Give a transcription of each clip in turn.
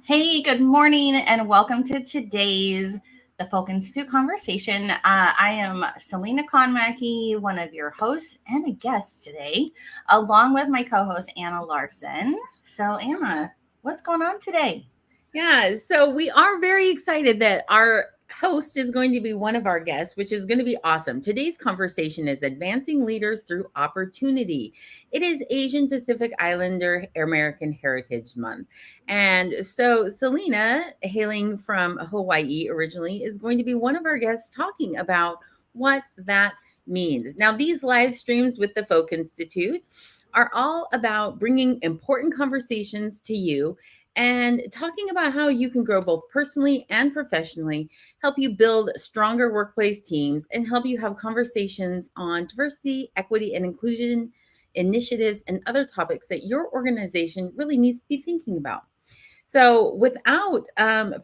Hey, good morning, and welcome to today's the Folk Institute conversation. I am Selena Konmackie, one of your hosts and a guest today, along with my co-host Anna Larson. So, Anna, what's going on today? Yeah, so we are very excited that our host is going to be one of our guests, which is going to be awesome. Today's conversation is Advancing Leaders Through Opportunity. It is Asian Pacific Islander American Heritage Month. And so Selena, hailing from Hawaii originally, is going to be one of our guests talking about what that means. Now, these live streams with the Folk Institute are all about bringing important conversations to you and talking about how you can grow both personally and professionally, help you build stronger workplace teams, and help you have conversations on diversity, equity, and inclusion initiatives and other topics that your organization really needs to be thinking about. So, without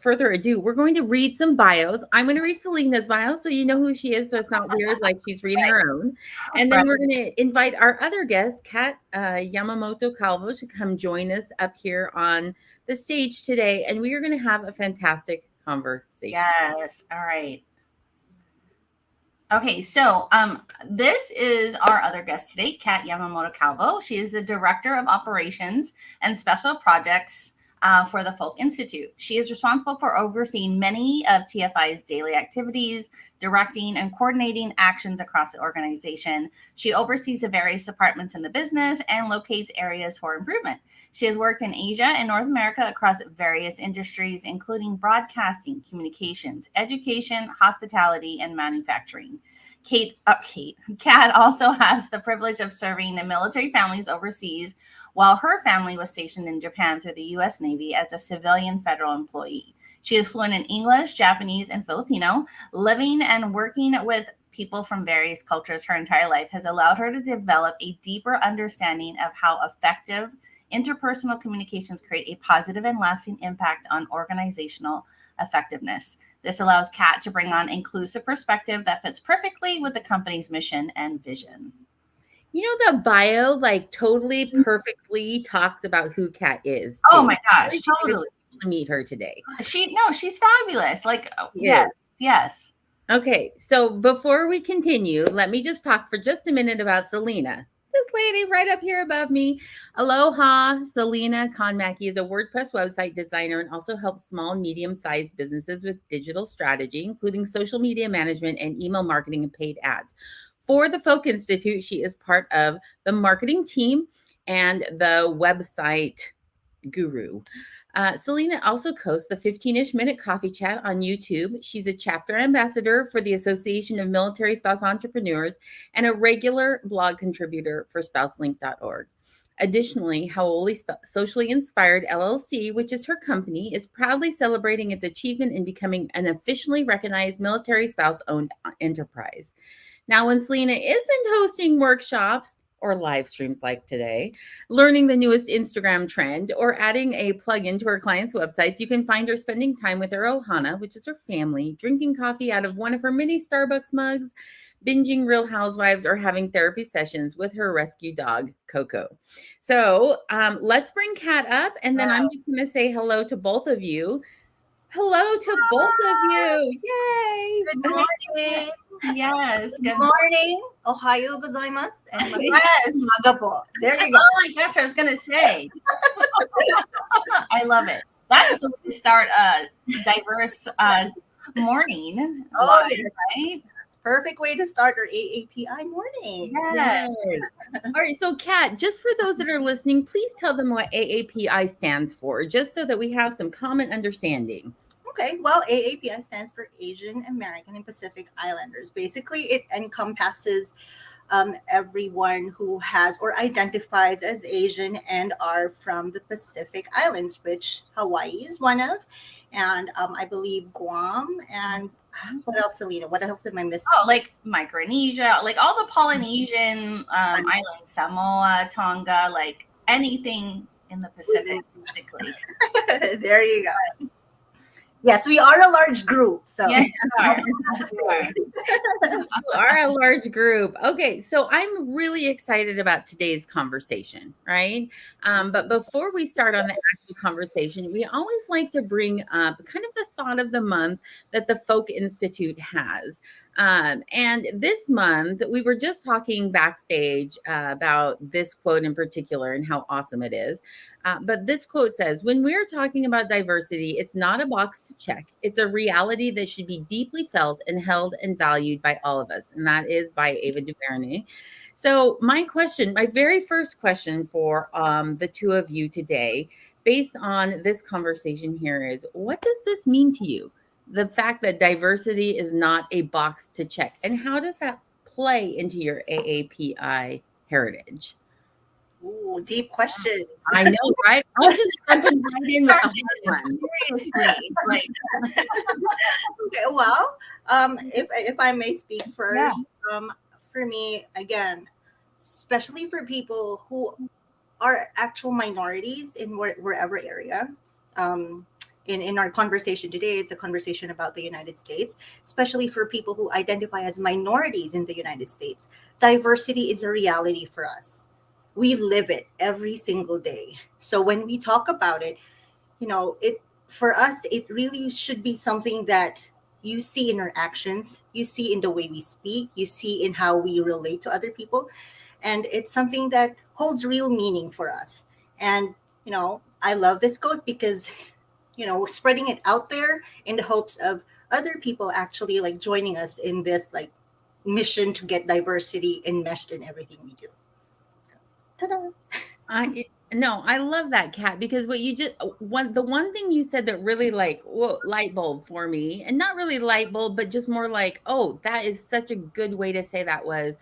further ado, we're going to read some bios. I'm going to read Selena's bio so you know who she is, so it's not weird like she's reading Right, her own. And then right. we're going to invite our other guest, Kat Yamamoto-Calvo, to come join us up here on the stage today. And we are going to have a fantastic conversation. Yes. All right. Okay, so this is our other guest today, Kat Yamamoto-Calvo. She is the Director of Operations and Special Projects for the Folk Institute. She is responsible for overseeing many of TFI's daily activities, directing and coordinating actions across the organization. She oversees the various departments in the business and locates areas for improvement. She has worked in Asia and North America across various industries, including broadcasting, communications, education, hospitality, and manufacturing. Kat also has the privilege of serving the military families overseas while her family was stationed in Japan through the U.S. Navy as a civilian federal employee. She is fluent in English, Japanese, and Filipino. Living and working with people from various cultures her entire life has allowed her to develop a deeper understanding of how effective interpersonal communications create a positive and lasting impact on organizational effectiveness. This allows Kat to bring on inclusive perspective that fits perfectly with the company's mission and vision. You know, the bio like totally perfectly talks about who Kat is Oh too. my I'm gosh, excited totally. to meet her today. She's fabulous. Like, oh, She yes, is. yes. Okay, so before we continue, let me just talk for just a minute about Selena. This lady right up here above me. Aloha, Selena Konmaki is a WordPress website designer and also helps small and medium sized businesses with digital strategy, including social media management and email marketing and paid ads. For the Folk Institute, she is part of the marketing team and the website guru. Selena also hosts the 15-ish minute coffee chat on YouTube. She's a chapter ambassador for the Association of Military Spouse Entrepreneurs and a regular blog contributor for spouselink.org. Additionally, Howoli Socially Inspired LLC, which is her company, is proudly celebrating its achievement in becoming an officially recognized military spouse owned enterprise. Now, when Selena isn't hosting workshops or live streams like today, learning the newest Instagram trend, or adding a plugin to her clients' websites, you can find her spending time with her Ohana, which is her family, drinking coffee out of one of her mini Starbucks mugs, binging Real Housewives, or having therapy sessions with her rescue dog, Coco. So let's bring Kat up, and then I'm just going to say hello to both of you. Hello to both of you. Yay. Good Okay. morning. Yes. Good Good. morning. Ohayo gozaimasu. And Yes. maga po. There you go. Oh my gosh, I was gonna say. I love it. That's the way to start a diverse morning Oh, live, yes. right? That's perfect way to start our AAPI morning. Yes. Yes. All right. So, Kat, just for those that are listening, please tell them what AAPI stands for, just so that we have some common understanding. Okay, well, AAPI stands for Asian American and Pacific Islanders. Basically, it encompasses everyone who has or identifies as Asian and are from the Pacific Islands, which Hawaii is one of, and I believe Guam and what else, Selena? What else am I missing? Oh, like Micronesia, like all the Polynesian islands, Samoa, Tonga, like anything in the Pacific, basically. There you go. Yes, we are a large group. So Yes, you are. Yes, you are. You are a large group. Okay, so I'm really excited about today's conversation, right? But before we start on the conversation, we always like to bring up kind of the thought of the month that the Folk Institute has. And this month, we were just talking backstage about this quote in particular and how awesome it is. But this quote says, when we're talking about diversity, it's not a box to check. It's a reality that should be deeply felt and held and valued by all of us. And that is by Ava DuVernay. So my question, my very first question for the two of you today, based on this conversation here, is what does this mean to you? The fact that diversity is not a box to check, and how does that play into your AAPI heritage? Ooh, deep questions. I know, right? I'm just jumping right in with the hard one. Seriously, like, Okay, well, if I may speak first, for me, again, especially for people who are actual minorities in wherever area. In our conversation today, it's a conversation about the United States, especially for people who identify as minorities in the United States. Diversity is a reality for us. We live it every single day. So when we talk about it, it for us, it really should be something that you see in our actions, you see in the way we speak, you see in how we relate to other people. And it's something that holds real meaning for us. And, I love this quote because, we're spreading it out there in the hopes of other people actually like joining us in this like mission to get diversity enmeshed in everything we do. So, ta-da. No, I love that, Kat, because what you just the one thing you said that really like light bulb for me, and not really light bulb, but just more like, oh, that is such a good way to say that, was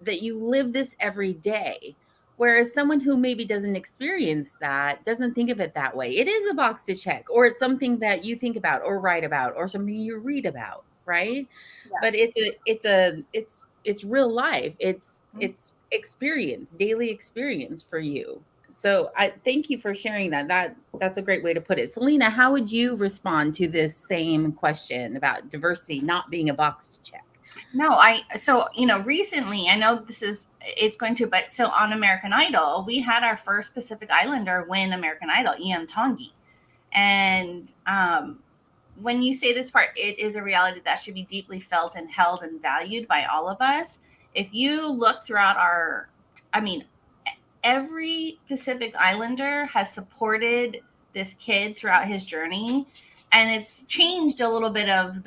that you live this every day. Whereas someone who maybe doesn't experience that doesn't think of it that way. It is a box to check, or it's something that you think about or write about or something you read about, right? Yes. But it's real life. It's experience, daily experience for you. So I thank you for sharing that. That's a great way to put it. Selena, how would you respond to this same question about diversity not being a box to check? No, recently, I know it's going to, but so on American Idol, we had our first Pacific Islander win American Idol, E.M. Tongi. And when you say this part, it is a reality that should be deeply felt and held and valued by all of us. If you look throughout every Pacific Islander has supported this kid throughout his journey. And it's changed a little bit of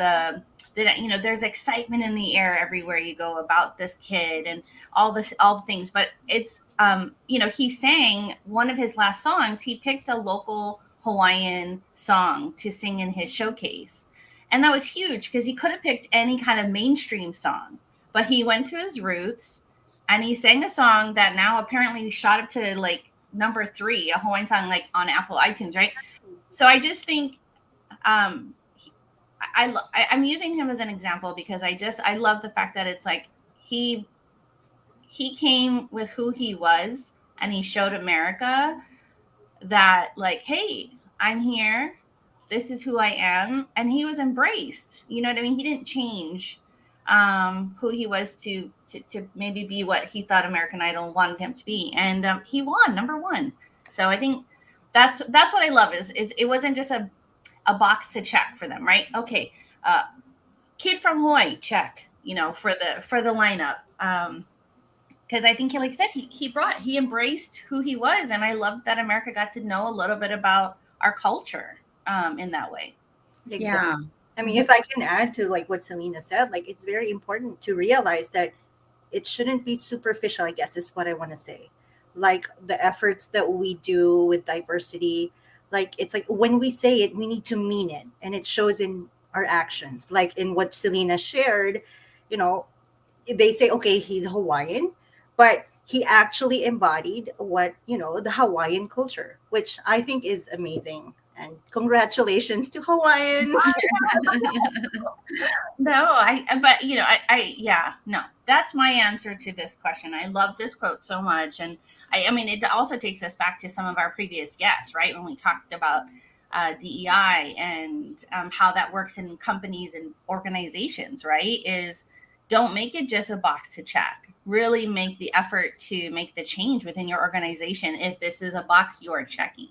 there's excitement in the air everywhere you go about this kid and all the things. But it's, he sang one of his last songs. He picked a local Hawaiian song to sing in his showcase. And that was huge because he could have picked any kind of mainstream song, but he went to his roots and he sang a song that now apparently shot up to like number 3, a Hawaiian song, like on Apple iTunes, right? So I just think, I'm using him as an example because I love the fact that it's like he came with who he was and he showed America that like, hey, I'm here. This is who I am. And he was embraced. You know what I mean? He didn't change who he was to maybe be what he thought American Idol wanted him to be. And he won number 1. So I think that's what I love is it wasn't just a box to check for them, right? Okay, kid from Hawaii, check. For the lineup, because I think, like I said, he embraced who he was, and I love that America got to know a little bit about our culture in that way. Exactly. Yeah. I mean, if I can add to like what Selena said, like it's very important to realize that it shouldn't be superficial, I guess is what I want to say. Like the efforts that we do with diversity, like it's like when we say it, we need to mean it. And it shows in our actions. Like in what Selena shared, they say, okay, he's Hawaiian, but he actually embodied what, the Hawaiian culture, which I think is amazing. And congratulations to Hawaiians. No, that's my answer to this question. I love this quote so much. And I mean, it also takes us back to some of our previous guests, right? When we talked about DEI and how that works in companies and organizations, right? Is don't make it just a box to check. Really make the effort to make the change within your organization if this is a box you're checking.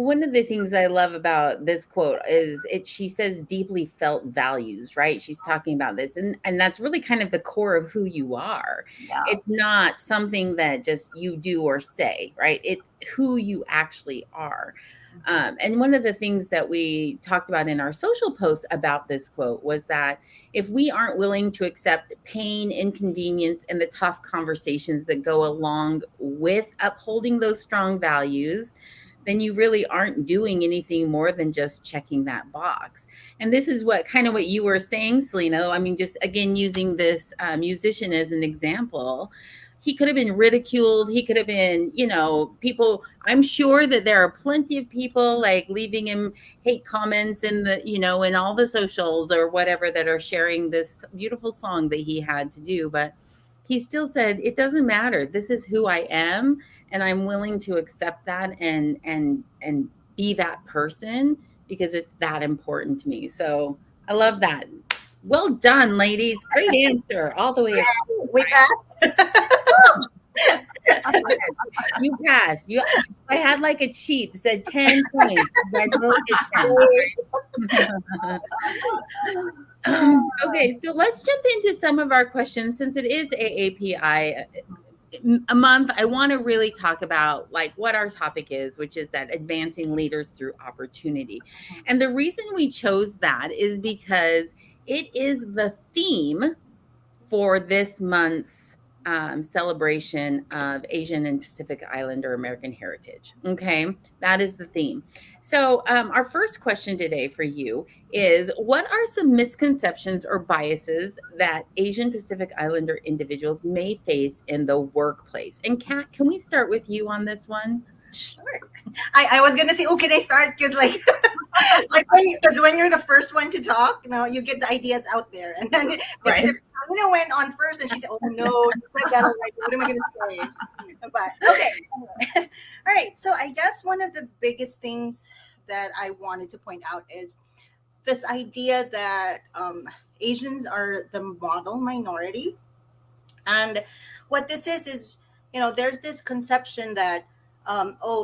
One of the things I love about this quote is she says deeply felt values, right? She's talking about this. And that's really kind of the core of who you are. Yeah. It's not something that just you do or say, right? It's who you actually are. And one of the things that we talked about in our social posts about this quote was that if we aren't willing to accept pain, inconvenience, and the tough conversations that go along with upholding those strong values, then you really aren't doing anything more than just checking that box. And this is what you were saying, Selena. I mean, just again, using this musician as an example, he could have been ridiculed. He could have been, people. I'm sure that there are plenty of people like leaving him hate comments in in all the socials or whatever that are sharing this beautiful song that he had to do. But he still said, it doesn't matter. This is who I am. And I'm willing to accept that and be that person because it's that important to me. So I love that. Well done, ladies. Great answer all the way up. We passed. You passed. I had like a cheat that said 10 points. I okay, so let's jump into some of our questions. Since it is AAPI a month, I want to really talk about like what our topic is, which is that advancing leaders through opportunity. And the reason we chose that is because it is the theme for this month's celebration of Asian and Pacific Islander American heritage. Okay, that is the theme. So our first question today for you is, what are some misconceptions or biases that Asian Pacific Islander individuals may face in the workplace? And Kat, can we start with you on this one? Sure. I was gonna say, oh, can I start? Because when you're the first one to talk, you get the ideas out there, and then Right. Selena went on first, and she said, "Oh no, she said that already. What am I gonna say?" But okay, all right. So I guess one of the biggest things that I wanted to point out is this idea that Asians are the model minority, and what this is there's this conception that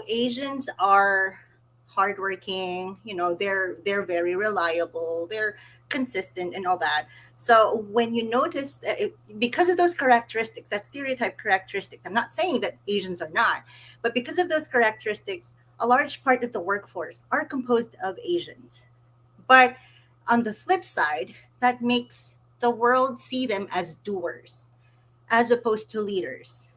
Asians are hardworking, they're very reliable, they're consistent and all that. So when you notice that because of those characteristics, that stereotype characteristics, I'm not saying that Asians are not, but because of those characteristics, a large part of the workforce are composed of Asians. But on the flip side, that makes the world see them as doers as opposed to leaders.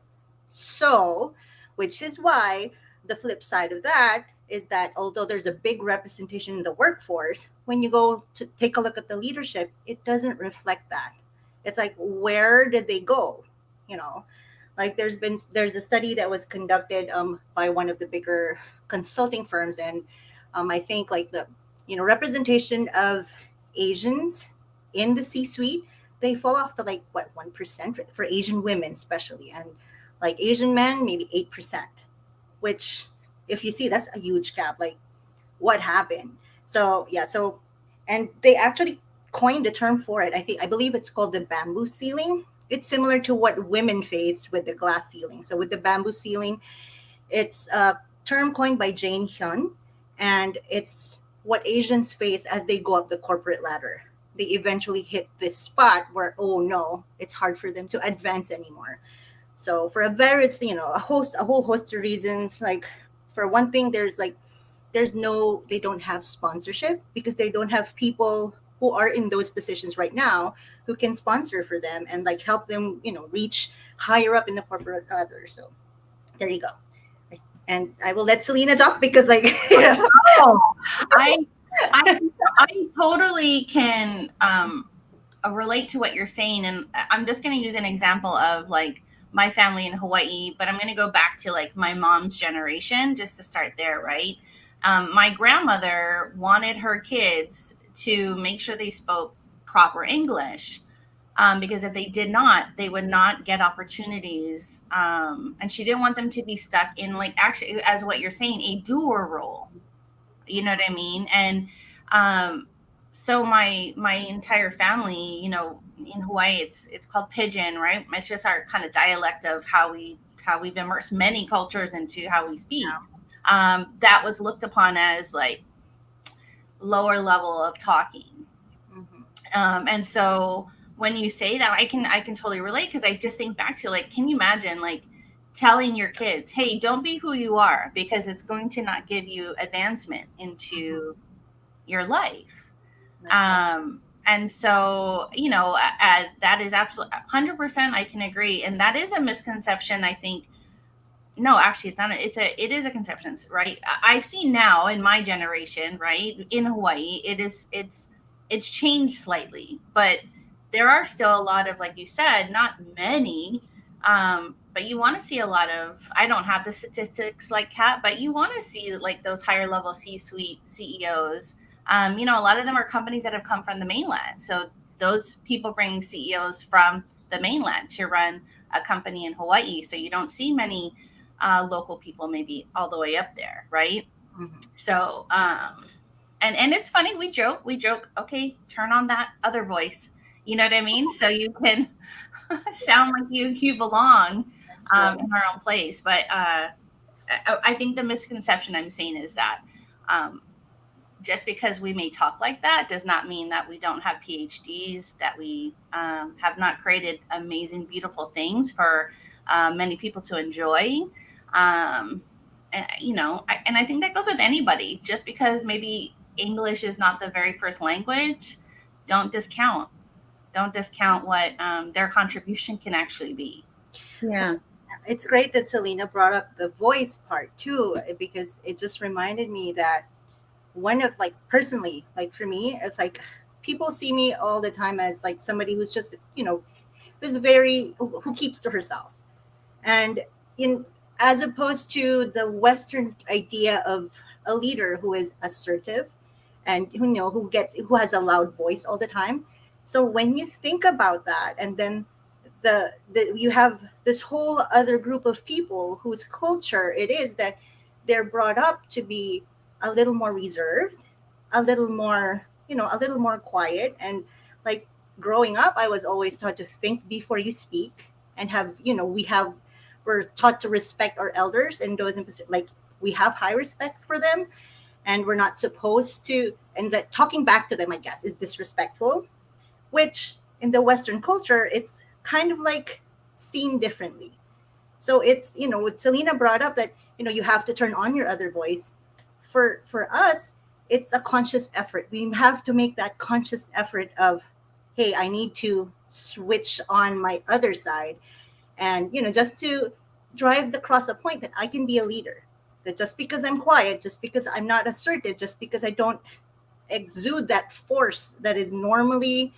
So, which is why the flip side of that is that although there's a big representation in the workforce, when you go to take a look at the leadership, it doesn't reflect that. It's like, where did they go? Like there's a study that was conducted by one of the bigger consulting firms, and I think like the representation of Asians in the C-suite, they fall off to like 1% for Asian women especially, and like Asian men maybe 8%, which if you see, that's a huge gap. Like what happened? So yeah, and they actually coined a term for it. I believe it's called the bamboo ceiling. It's similar to what women face with the glass ceiling. So with the bamboo ceiling, it's a term coined by Jane Hyun, and it's what Asians face as they go up the corporate ladder. They eventually hit this spot where, oh no, it's hard for them to advance anymore. So for a whole host of reasons, like for one thing, they don't have sponsorship because they don't have people who are in those positions right now who can sponsor for them and like help them, reach higher up in the corporate ladder. So there you go. And I will let Selena talk because I totally can relate to what you're saying, and I'm just going to use an example of like my family in Hawaii, but I'm going to go back to like my mom's generation just to start there, right? My grandmother wanted her kids to make sure they spoke proper English, because if they did not, they would not get opportunities, and she didn't want them to be stuck in like, actually, as what you're saying, a doer role. You know what I mean? And so my entire family, in Hawaii, it's called Pidgin, right? It's just our kind of dialect of how we've immersed many cultures into how we speak. that was looked upon as like lower level of talking. And so when you say that, I can totally relate, because I just think back to, like, can you imagine like telling your kids, hey, don't be who you are, because it's going to not give you advancement into your life. And so, that is absolutely 100%. I can agree. And that is a misconception, I think. No, actually, it's not. It is a conception, right? I've seen now in my generation, right, in Hawaii, it's changed slightly, but there are still a lot of, like you said, not many, but you want to see a lot of. I don't have the statistics like Kat, but you want to see like those higher level C-suite CEOs. A lot of them are companies that have come from the mainland, so those people bring CEOs from the mainland to run a company in Hawaii. So you don't see many local people maybe all the way up there, right? So and it's funny, we joke, okay, turn on that other voice, you know what I mean, so you can sound like you belong in our own place. But I think the misconception I'm saying is that just because we may talk like that does not mean that we don't have PhDs, that we have not created amazing, beautiful things for many people to enjoy. And I think that goes with anybody. Just because maybe English is not the very first language, don't discount what their contribution can actually be. Yeah. It's great that Selena brought up the voice part too, because it just reminded me that one of, like, personally, like for me, it's like people see me all the time as like somebody who's just, who's who keeps to herself. And in as opposed to the Western idea of a leader who is assertive and who has a loud voice all the time. So when you think about that, and then you have this whole other group of people whose culture it is that they're brought up to be a little more reserved, a little more quiet. And like growing up, I was always taught to think before you speak, and we're taught to respect our elders, and those like we have high respect for them, and we're not supposed to, and that talking back to them, I guess, is disrespectful, which in the Western culture, it's kind of like seen differently. So it's, what Selena brought up, that, you have to turn on your other voice. For us, it's a conscious effort. We have to make that conscious effort of, hey, I need to switch on my other side. And, just to drive the cross a point that I can be a leader. That just because I'm quiet, just because I'm not assertive, just because I don't exude that force that is normally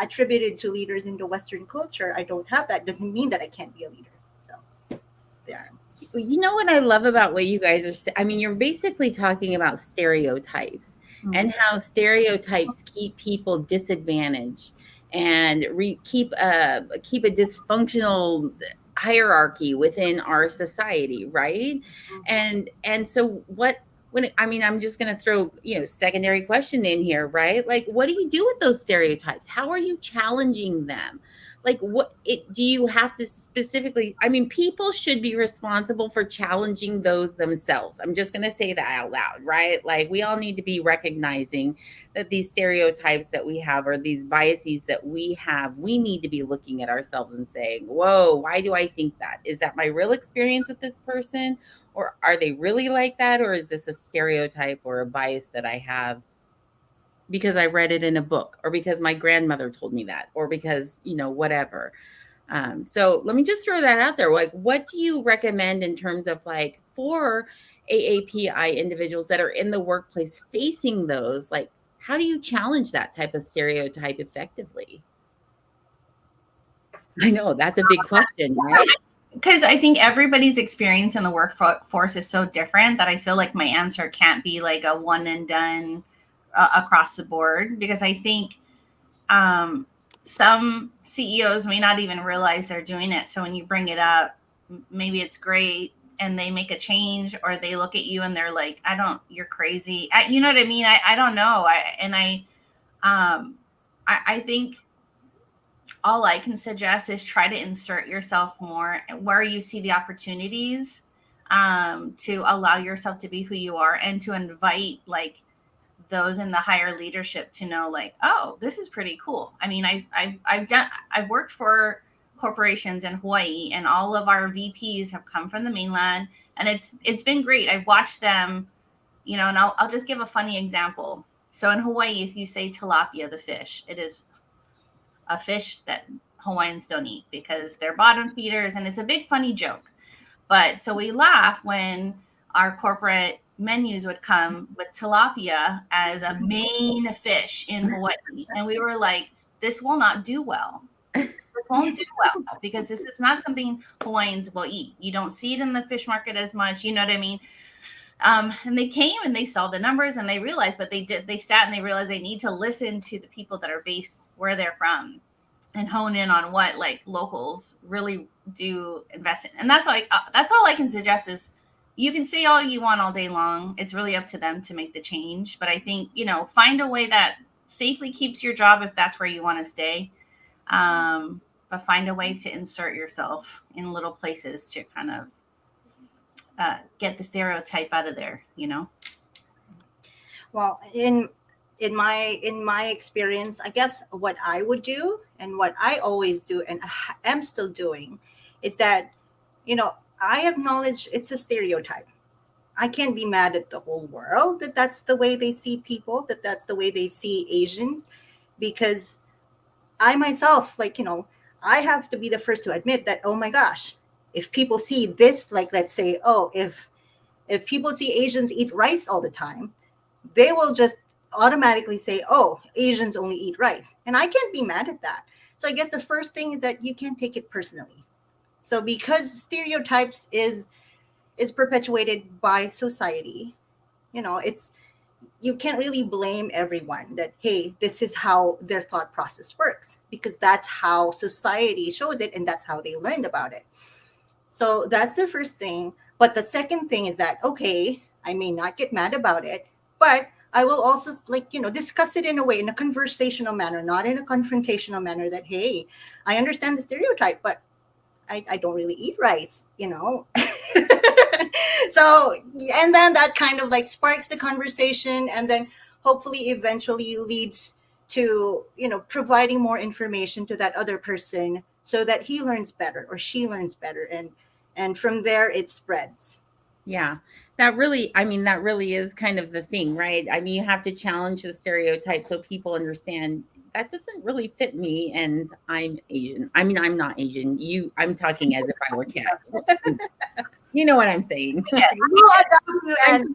attributed to leaders in the Western culture, I don't have that, doesn't mean that I can't be a leader. So there. You know what I love about what you guys are saying? I mean, you're basically talking about stereotypes and how stereotypes keep people disadvantaged and keep a dysfunctional hierarchy within our society, right? And so I'm just going to throw, secondary question in here, right? Like, what do you do with those stereotypes? How are you challenging them? Like, do you have to specifically, people should be responsible for challenging those themselves. I'm just going to say that out loud, right? Like, we all need to be recognizing that these stereotypes that we have, or these biases that we have, we need to be looking at ourselves and saying, whoa, why do I think that? Is that my real experience with this person? Or are they really like that? Or is this a stereotype or a bias that I have because I read it in a book, or because my grandmother told me that, or because, whatever. So let me just throw that out there. Like, what do you recommend in terms of, like, for AAPI individuals that are in the workplace facing those? Like, how do you challenge that type of stereotype effectively? I know that's a big question, right? Because I think everybody's experience in the workforce is so different that I feel like my answer can't be like a one and done across the board. Because I think some CEOs may not even realize they're doing it. So when you bring it up, maybe it's great and they make a change, or they look at you and they're like, you're crazy. You know what I mean? I don't know. I think all I can suggest is try to insert yourself more where you see the opportunities. to allow yourself to be who you are and to invite like those in the higher leadership to know like, oh, this is pretty cool. I mean, I've worked for corporations in Hawaii, and all of our VPs have come from the mainland, and it's been great. I've watched them, you know, and I'll just give a funny example. So in Hawaii, if you say tilapia, the fish, it is a fish that Hawaiians don't eat because they're bottom feeders, and it's a big funny joke. But so we laugh when our corporate menus would come with tilapia as a main fish in Hawaii. And we were like, this will not do well. This won't do well because this is not something Hawaiians will eat. You don't see it in the fish market as much. You know what I mean? And they came and they saw the numbers and they realized, but they sat and they realized they need to listen to the people that are based where they're from and hone in on what like locals really do invest in. And that's like, that's all I can suggest is you can say all you want all day long. It's really up to them to make the change. But I think, you know, find a way that safely keeps your job if that's where you want to stay. But find a way to insert yourself in little places to kind of get the stereotype out of there, you know? Well, in my experience, I guess what I would do and what I always do and am still doing is that, you know, I acknowledge it's a stereotype. I can't be mad at the whole world that that's the way they see people, that that's the way they see Asians, because I myself, like, you know, I have to be the first to admit that, oh my gosh, if people see this, like, let's say, oh, if people see Asians eat rice all the time, they will just automatically say, oh, Asians only eat rice. And I can't be mad at that. So I guess the first thing is that you can't take it personally. So because stereotypes is perpetuated by society, you know, you can't really blame everyone that, hey, this is how their thought process works, because that's how society shows it and that's how they learned about it. So that's the first thing. But the second thing is that, okay, I may not get mad about it, but I will also, like, you know, discuss it in a way, in a conversational manner, not in a confrontational manner, that, hey, I understand the stereotype, but I don't really eat rice, you know. So, and then that kind of like sparks the conversation, and then hopefully eventually leads to, you know, providing more information to that other person so that he learns better or she learns better, and from there it spreads. Yeah, that really is kind of the thing, right? I mean, you have to challenge the stereotype so people understand that doesn't really fit me, and I'm Asian. I mean, I'm not Asian. I'm talking as if I were Kat. You know what I'm saying? We'll adopt you and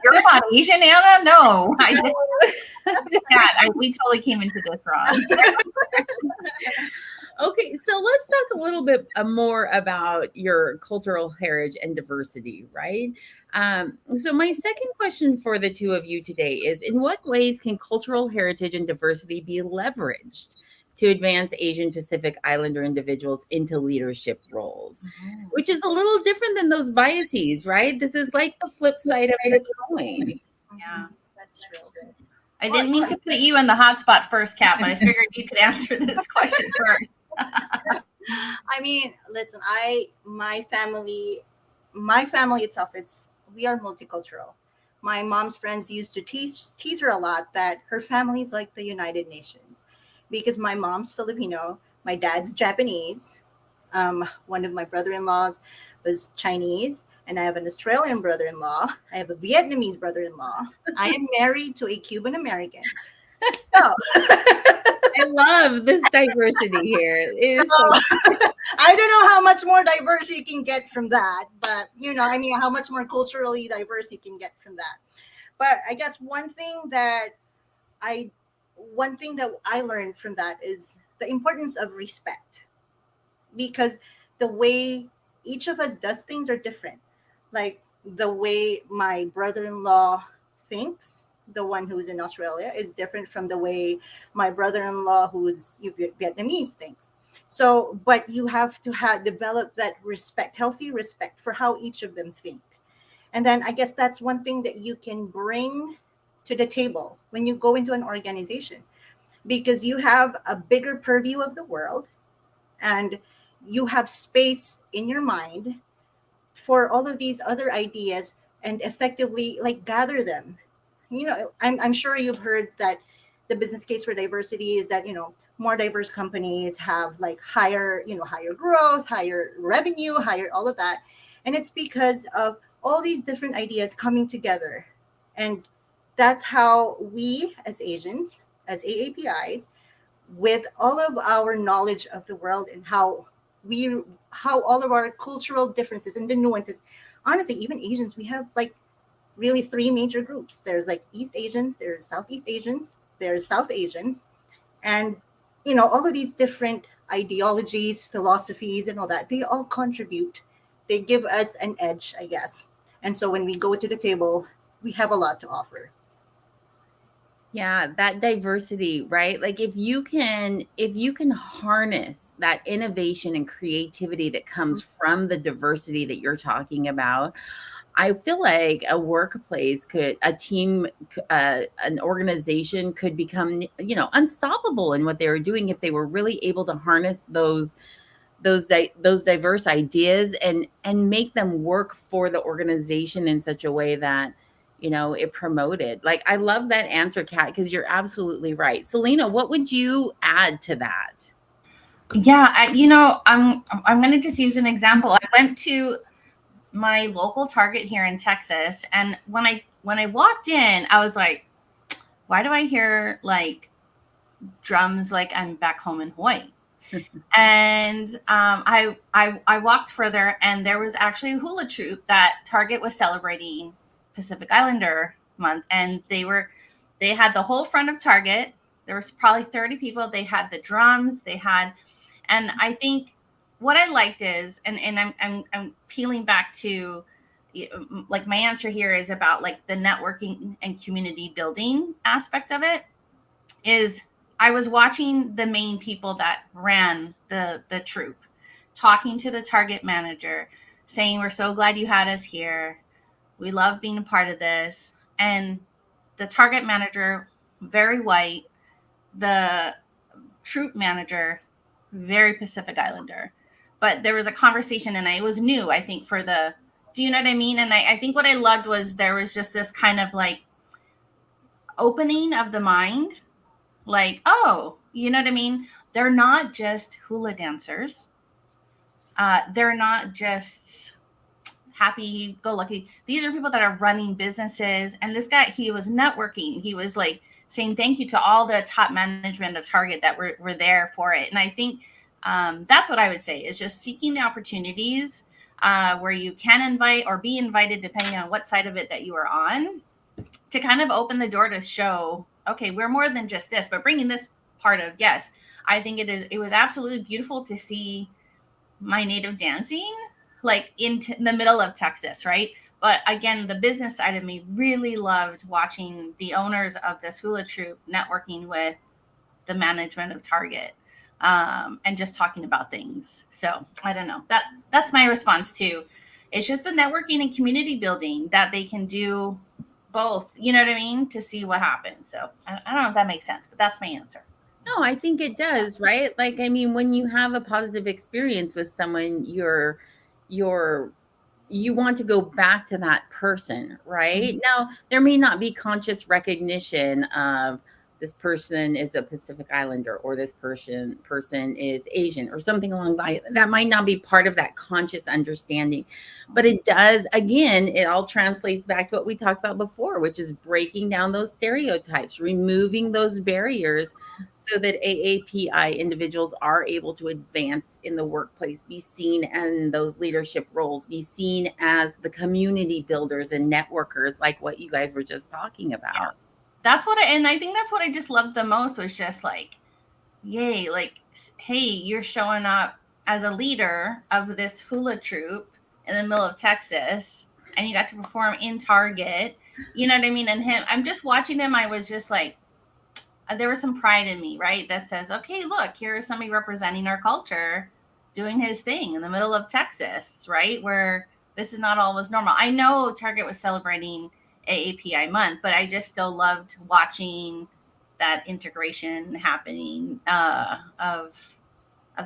You're not Asian, Anna? No. We totally came into this wrong. Okay, so let's talk a little bit more about your cultural heritage and diversity, right? So my second question for the two of you today is, in what ways can cultural heritage and diversity be leveraged to advance Asian Pacific Islander individuals into leadership roles? Which is a little different than those biases, right? This is like the flip side of the coin. Yeah, that's true. I didn't mean to put you in the hot spot first, Kat, but I figured you could answer this question first. I mean, listen, my family itself, we are multicultural. My mom's friends used to tease her a lot that her family is like the United Nations, because my mom's Filipino, my dad's Japanese, one of my brother-in-laws was Chinese, and I have an Australian brother-in-law. I have a Vietnamese brother-in-law. I am married to a Cuban American. So I love this diversity here. It is I don't know how much more diverse you can get from that, but, you know, I mean, how much more culturally diverse you can get from that. But I guess one thing that I learned from that is the importance of respect, because the way each of us does things are different. Like the way my brother-in-law thinks, the one who's in Australia, is different from the way my brother-in-law who's Vietnamese thinks. So, but you have to develop that respect, healthy respect for how each of them think. And then I guess that's one thing that you can bring to the table when you go into an organization, because you have a bigger purview of the world, and you have space in your mind for all of these other ideas and effectively like gather them. I'm sure you've heard that the business case for diversity is that, more diverse companies have like higher growth, higher revenue, higher all of that. And it's because of all these different ideas coming together. And that's how we as Asians, as AAPIs, with all of our knowledge of the world and we how all of our cultural differences and the nuances, honestly, even Asians, we have like really three major groups. There's like East Asians, there's Southeast Asians, there's South Asians, and all of these different ideologies, philosophies, and all that, they all contribute. They give us an edge, I guess. And so when we go to the table, we have a lot to offer. Yeah, that diversity, right? Like if you can harness that innovation and creativity that comes from the diversity that you're talking about, I feel like a workplace a team, an organization could become, unstoppable in what they were doing if they were really able to harness those diverse ideas and make them work for the organization in such a way that it promoted. Like, I love that answer, Kat, because you're absolutely right. Selena, what would you add to that? Yeah, I'm going to just use an example. I went to my local Target here in Texas, and when I walked in, I was like, why do I hear like drums like I'm back home in Hawaii? And I walked further, and there was actually a hula troupe that Target was celebrating Pacific Islander month, and they had the whole front of Target. There was probably 30 people. They had the drums, and I think what I liked is, and I'm peeling back to, like, my answer here is about like the networking and community building aspect of it. Is I was watching the main people that ran the troop, talking to the Target manager, saying, we're so glad you had us here. We love being a part of this. And the Target manager, very white, the troop manager, very Pacific Islander. But there was a conversation, and it was new, I think, do you know what I mean? And I think what I loved was there was just this kind of like opening of the mind. Like, oh, you know what I mean? They're not just hula dancers. They're not just happy go lucky. These are people that are running businesses. And this guy, he was networking. He was like saying thank you to all the top management of Target that were there for it. And I think that's what I would say is just seeking the opportunities where you can invite or be invited, depending on what side of it that you are on, to kind of open the door to show, okay, we're more than just this, but bringing this part of, yes, I think it was absolutely beautiful to see my native dancing like in the middle of Texas, right? But again, the business side of me really loved watching the owners of this hula troupe networking with the management of Target, and just talking about things. So I don't know, that's my response to, it's just the networking and community building that they can do both, you know what I mean, to see what happens. So I don't know if that makes sense, but that's my answer. No, I think it does, right? Like, I mean, when you have a positive experience with someone, you want to go back to that person, right? Mm-hmm. Now, there may not be conscious recognition of this person is a Pacific Islander, or this person is Asian, or something along that might not be part of that conscious understanding. But it does, again, it all translates back to what we talked about before, which is breaking down those stereotypes, removing those barriers, so that AAPI individuals are able to advance in the workplace, be seen in those leadership roles, be seen as the community builders and networkers, like what you guys were just talking about. Yeah. And I think that's what I just loved the most, was just like, yay, like, hey, you're showing up as a leader of this hula troupe in the middle of Texas, and you got to perform in Target, you know what I mean? And I'm just watching him, I was just like, there was some pride in me, right? That says, okay, look, here is somebody representing our culture doing his thing in the middle of Texas, right? Where this is not always normal. I know Target was celebrating AAPI month, but I just still loved watching that integration happening, of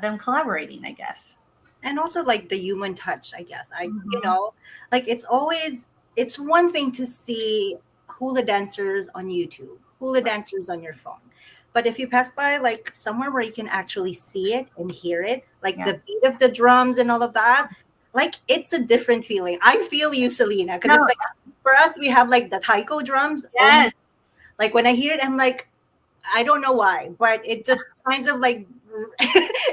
them collaborating, I guess. And also like the human touch, I guess. Mhm. Like it's one thing to see hula dancers on YouTube, hula dancers on your phone. But if you pass by like somewhere where you can actually see it and hear it, like Yeah. the beat of the drums and all of that, like it's a different feeling. I feel you, Selena, because it's No. like for us we have like the taiko drums. Oh my, Yes. like when I hear it, I'm like, I don't know why, but it just kind of like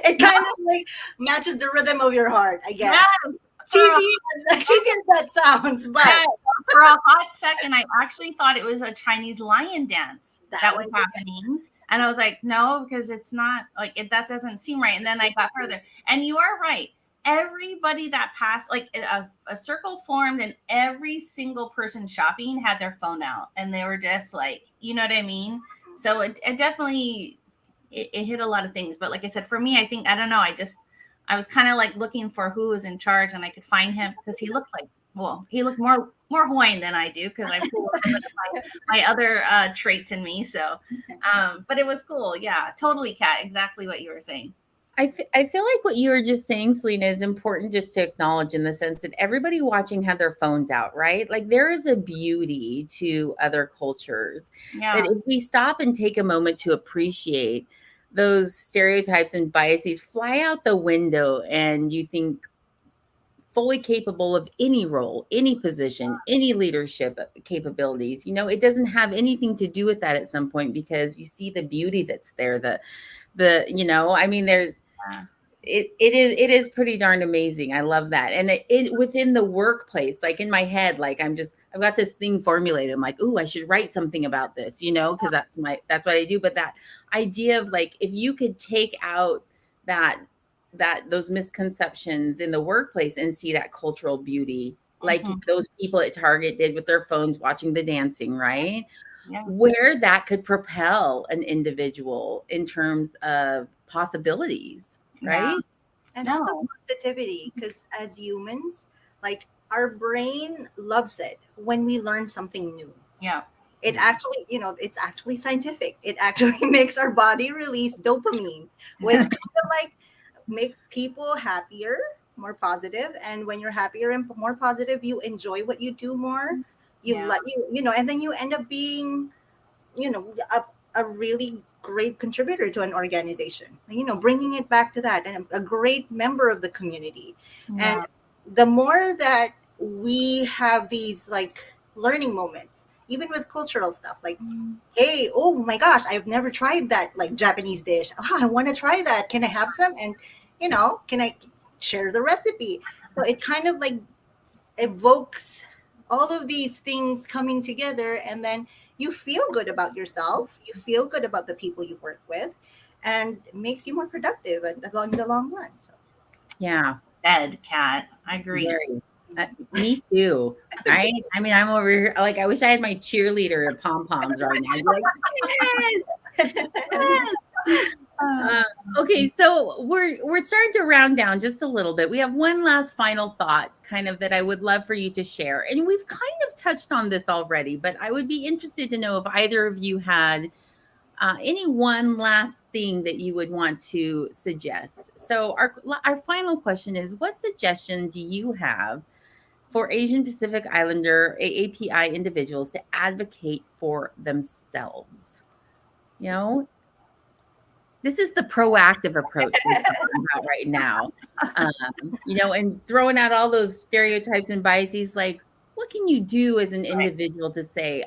it No. kind of like matches the rhythm of your heart, I Yes. guess. For a Cheesy, cheesy as that sounds, but Yes, for a hot second, I actually thought it was a Chinese lion dance that that was was happening. And I was like, no, because it's not like it, that doesn't seem right. And then I got further. And you are right. Everybody that passed, like a circle formed, and every single person shopping had their phone out. And they were just like, you know what I mean? So it definitely it hit a lot of things. But like I said, for me, I think I don't know. I was kind of like looking for who was in charge, and I could find him because he looked like he looked more Hawaiian than I do because I pull a little bit of my other traits in me. So, but it was cool. Yeah, totally, Kat. Exactly what you were saying. I feel like what you were just saying, Selena, is important just to acknowledge in the sense that everybody watching had their phones out, right? Like there is a beauty to other cultures that Yeah, if we stop and take a moment to appreciate those stereotypes and biases fly out the window and you think fully capable of any role, any position, any leadership capabilities. It doesn't have anything to do with that at some point because you see the beauty that's there. I mean, there's yeah, it is pretty darn amazing. I love that. And it within the workplace, like in my head, like I've got this thing formulated. I'm like, ooh, I should write something about this, because that's what I do. But that idea of like if you could take out that those misconceptions in the workplace and see that cultural beauty, like mhm, those people at Target did with their phones watching the dancing, right? yeah, Where that could propel an individual in terms of possibilities, yeah. right? and also No, positivity, because as humans, like our brain loves it when we learn something new. yeah, It actually, it's actually scientific. It actually makes our body release dopamine, which kind of like makes people happier, more positive. And when you're happier and more positive, you enjoy what you do more. You yeah, like and then you end up being, a really great contributor to an organization. Bringing it back to that, and a great member of the community. And yeah. the more that we have these like learning moments, even with cultural stuff, like, hey, oh my gosh, I've never tried that like Japanese dish. Oh, I want to try that. Can I have some? And can I share the recipe? So it kind of like evokes all of these things coming together, and then you feel good about yourself, you feel good about the people you work with, and it makes you more productive along the long run. So Yeah, Ed, Kat. I agree. very. Me too. I mean, I'm over here. Like, I wish I had my cheerleader pom poms right now. I'd be like, yes, yes. Uh, okay, so we're starting to round down just a little bit. We have one last final thought, kind of that I would love for you to share, and we've kind of touched on this already, but I would be interested to know if either of you had any one last thing that you would want to suggest. So our final question is: what suggestion do you have for Asian Pacific Islander AAPI individuals to advocate for themselves? You know, this is the proactive approach we're talking about right now. And throwing out all those stereotypes and biases, like what can you do as an Right. individual to say,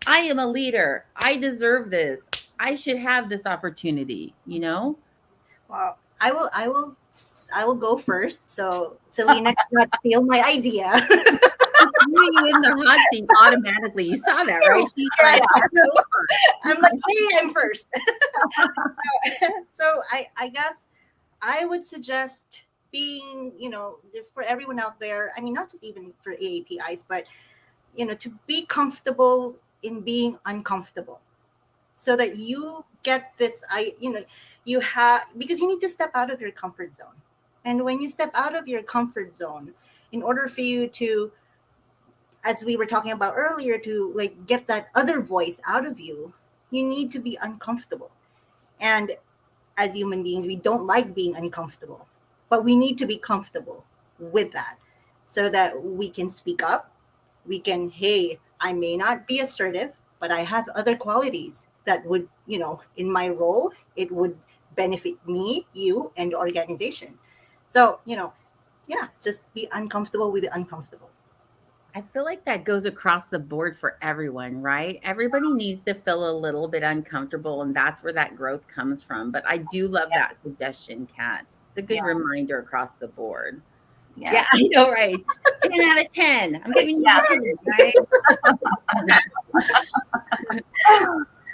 I am a leader, I deserve this, I should have this opportunity, well, I will go first, so Selena cannot steal my idea. She threw you in the hot seat automatically. You saw that, right? She's like, Yes, I'm like, hey, I'm first. So I guess I would suggest being, for everyone out there, I mean, not just even for AAPIs, but, to be comfortable in being uncomfortable, so that you get this, you have, because you need to step out of your comfort zone. And when you step out of your comfort zone, in order for you to, as we were talking about earlier, to like get that other voice out of you, you need to be uncomfortable. And as human beings, we don't like being uncomfortable. but we need to be comfortable with that so that we can speak up. We can, hey, I may not be assertive, but I have other qualities that would, in my role, it would benefit me, you, and the organization. So, yeah, just be uncomfortable with the uncomfortable. I feel like that goes across the board for everyone, right? Everybody needs to feel a little bit uncomfortable, and that's where that growth comes from. But I do love that suggestion, Kat. It's a good reminder across the board. Yes. Yeah, I know, right? 10 out of 10. I'm giving you a 10, right?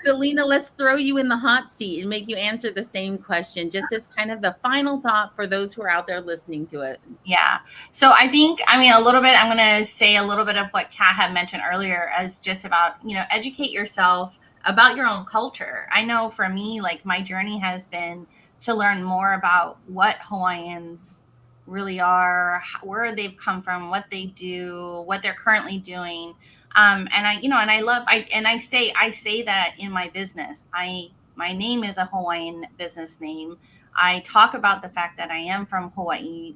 Selena, let's throw you in the hot seat and make you answer the same question, just as kind of the final thought for those who are out there listening to it. Yeah. So I think, a little bit, I'm going to say a little bit of what Kat had mentioned earlier as just about, educate yourself about your own culture. I know for me, like my journey has been to learn more about what Hawaiians really are, where they've come from, what they do, what they're currently doing. And I say that in my business. My name is a Hawaiian business name. I talk about the fact that I am from Hawaii,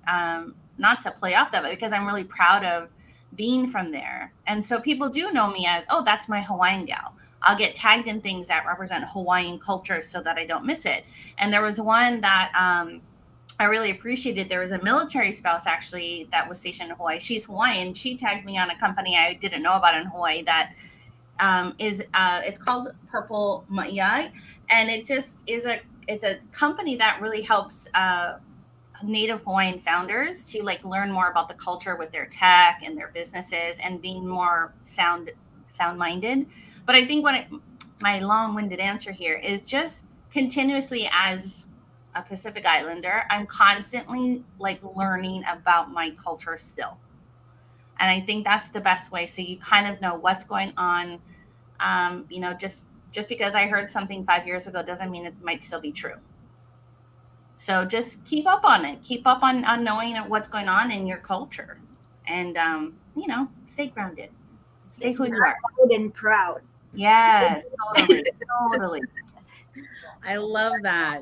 not to play off that, but because I'm really proud of being from there. And so people do know me as, oh, that's my Hawaiian gal. I'll get tagged in things that represent Hawaiian culture so that I don't miss it. And there was one that I really appreciated. There was a military spouse actually that was stationed in Hawaii. She's Hawaiian. She tagged me on a company I didn't know about in Hawaii that it's called Purple Ma'iai, and it just is it's a company that really helps Native Hawaiian founders to like learn more about the culture with their tech and their businesses and being more sound minded. But I think my long-winded answer here is just continuously as a Pacific Islander, I'm constantly like learning about my culture still. And I think that's the best way. So you kind of know what's going on. Just because I heard something 5 years ago doesn't mean it might still be true. So just keep up on it. Keep up on knowing what's going on in your culture. And, stay grounded. Stay who you are. Proud and proud. Yes, totally. I love that.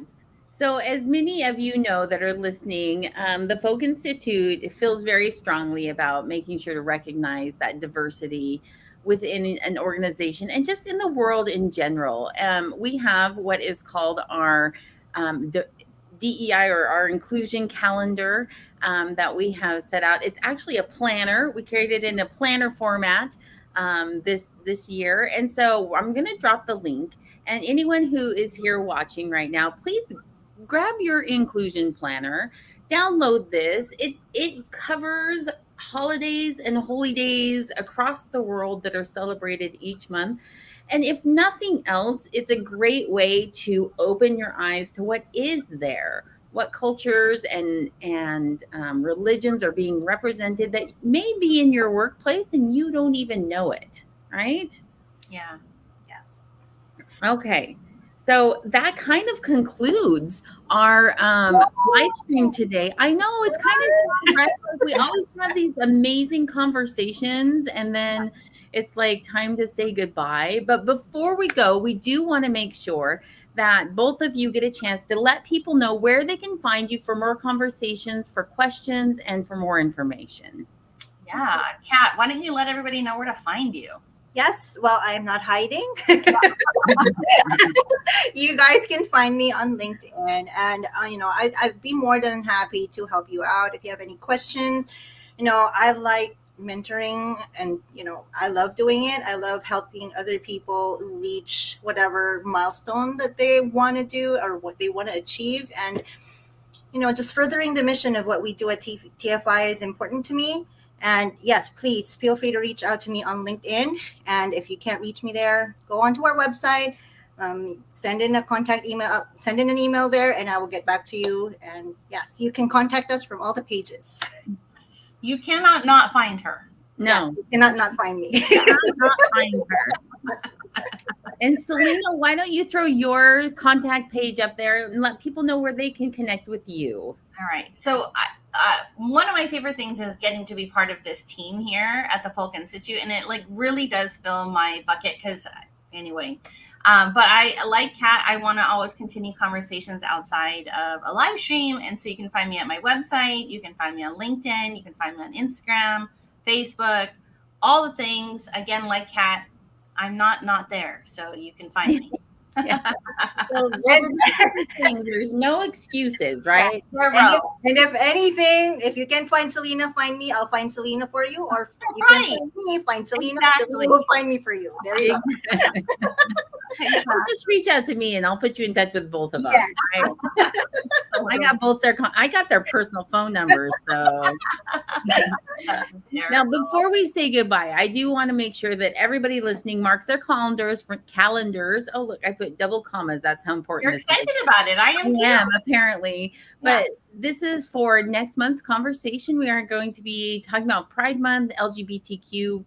So, as many of you know that are listening, the Folk Institute feels very strongly about making sure to recognize that diversity within an organization and just in the world in general. We have what is called our DEI or our inclusion calendar that we have set out. It's actually a planner. We carried it in a planner format this year. And so I'm going to drop the link. And anyone who is here watching right now, please grab your inclusion planner, download this. It covers holidays and holy days across the world that are celebrated each month. And if nothing else, it's a great way to open your eyes to what is there, what cultures and religions are being represented that may be in your workplace and you don't even know it, right? Yeah. Yes. Okay. So that kind of concludes our live stream today. I know it's kind of right? We always have these amazing conversations and then it's like time to say goodbye. But before we go, we do want to make sure that both of you get a chance to let people know where they can find you for more conversations, for questions, and for more information. Yeah. Kat, why don't you let everybody know where to find you? Yes, well, I'm not hiding. You guys can find me on LinkedIn, and I'd be more than happy to help you out if you have any questions. I like mentoring, and I love doing it. I love helping other people reach whatever milestone that they want to do or what they want to achieve, and just furthering the mission of what we do at TFI is important to me. And yes, please feel free to reach out to me on LinkedIn. And if you can't reach me there, go onto our website, send in a contact email, send in an email there, and I will get back to you. And yes, you can contact us from all the pages. You cannot not find her. No, Yes, you cannot not find me. you cannot not find her. And Selena, why don't you throw your contact page up there and let people know where they can connect with you? All right. So one of my favorite things is getting to be part of this team here at the Folk Institute. And it like really does fill my bucket because anyway, But I like Kat. I want to always continue conversations outside of a live stream. And so you can find me at my website. You can find me on LinkedIn. You can find me on Instagram, Facebook, all the things. Again, like Kat, I'm not there. So you can find me. Yeah. So what we're basically saying, there's no excuses, right? And if anything, if you can find Selena, find me. I'll find Selena for you. Or you can find me, find Selena. Exactly. Selena will find me for you. There you go. Or just reach out to me and I'll put you in touch with both of us. Yes. Right? So I got both I got their personal phone numbers. So now, before we say goodbye, I do want to make sure that everybody listening marks their calendars for calendars. Oh, look, I put double commas. That's how important You're this excited is. about it. I am too. Yeah, apparently. But this is for next month's conversation. We are going to be talking about Pride Month, LGBTQ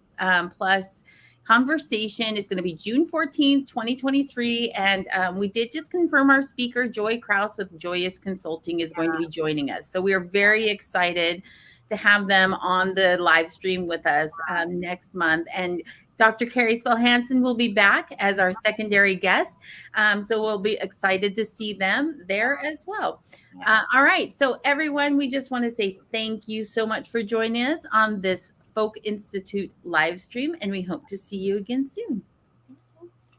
plus conversation. Is going to be June 14th, 2023. And we did just confirm our speaker, Joy Kraus with Joyous Consulting, is going to be joining us. So we are very excited to have them on the live stream with us next month. And Dr. Carrie Spell Hansen will be back as our secondary guest. So we'll be excited to see them there as well. All right. So everyone, we just want to say thank you so much for joining us on this Folk Institute live stream. And we hope to see you again soon.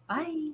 Bye.